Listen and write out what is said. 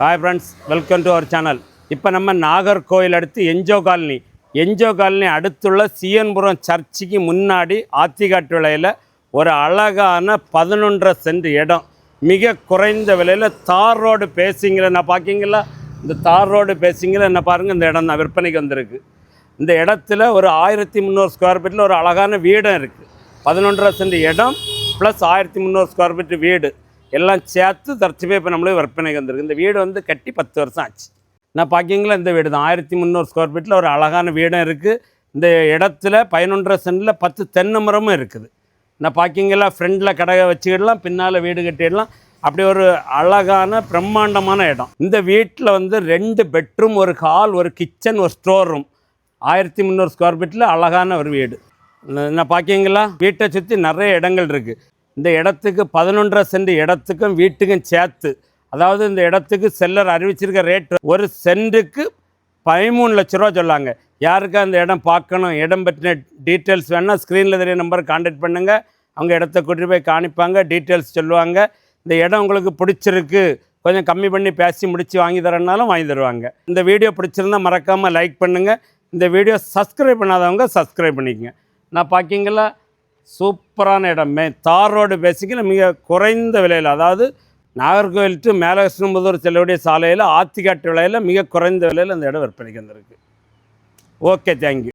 Hi friends, welcome to our channel. இப்போ நம்ம நாகர்கோவில் அடுத்து என்ஜோ காலனி அடுத்துள்ள சியன்புரம் சர்ச்சுக்கு முன்னாடி ஆத்திகாட்டு விலையில் ஒரு அழகான 11.5 சென்ட் இடம் மிக குறைந்த விலையில் தார் ரோடு பேசிங்கில் நான் பார்க்கிங்களா, இந்த தார் ரோடு பேசிங்கில் என்ன பாருங்கள், இந்த இடம் தான் விற்பனைக்கு வந்திருக்கு. இந்த இடத்துல ஒரு 1300 ஸ்கொயர் ஃபீட்டில் ஒரு அழகான வீடும் இருக்குது. 11.5 சென்ட் இடம் ப்ளஸ் 1300 ஸ்கொயர் ஃபீட் வீடு எல்லாம் சேர்த்து தற்சமே இப்போ நம்மளே விற்பனைக்கு வந்திருக்கு. இந்த வீடு வந்து கட்டி 10 வருஷம் ஆச்சு. நான் பார்க்கிங்களா, இந்த வீடு தான் 1300 ஸ்கொயர் ஃபீட்டில் ஒரு அழகான வீடும் இருக்குது. இந்த இடத்துல 11.5 சென்டில் 10 தென்னை மரமும் இருக்குது. நான் பார்க்கிங்களா, ஃப்ரெண்டில் கடை வச்சுக்கிடலாம், பின்னால் வீடு கட்டிடலாம். அப்படி ஒரு அழகான பிரம்மாண்டமான இடம். இந்த வீட்டில் வந்து 2 பெட்ரூம், ஒரு ஹால், ஒரு கிச்சன், ஒரு ஸ்டோர் ரூம், 1300 ஸ்கொயர் ஃபீட்டில் அழகான ஒரு வீடு. நான் பார்க்கிங்களா, வீட்டை சுற்றி நிறைய இடங்கள் இருக்குது. இந்த இடத்துக்கு 11.5 சென்ட் இடத்துக்கும் வீட்டுக்கும் சேர்த்து, அதாவது இந்த இடத்துக்கு செல்லர் அறிவிச்சிருக்க ரேட் ஒரு சென்ட்டுக்கு 13 லட்ச ரூபா சொல்லாங்க. யாருக்கு அந்த இடம் பார்க்கணும், இடம் பற்றின டீட்டெயில்ஸ் வேணால் ஸ்க்ரீனில் தெரிய நம்பரை கான்டாக்ட் பண்ணுங்கள். அவங்க இடத்த கூட்டிட்டு போய் காணிப்பாங்க, டீட்டெயில்ஸ் சொல்லுவாங்க. இந்த இடம் உங்களுக்கு பிடிச்சிருக்கு, கொஞ்சம் கம்மி பண்ணி பேசி முடித்து வாங்கி தரனாலும் வாங்கி தருவாங்க. இந்த வீடியோ பிடிச்சிருந்தால் மறக்காமல் லைக் பண்ணுங்கள். இந்த வீடியோ சப்ஸ்கிரைப் பண்ணாதவங்க சப்ஸ்கிரைப் பண்ணிக்கங்க. நான் பார்க்கிங்களா, சூப்பரான இடம், தார் ரோடு பேசிக்கில் மிக குறைந்த விலையில், அதாவது நாகர்கோவில் டு மேலகிருஷ்ணபுதூர் செல்லக்கூடிய சாலையில் ஆத்திகாட்டு விலையில் மிக குறைந்த விலையில் அந்த இடம் விற்பனைக்கு வந்திருக்கு. Okay, thank you.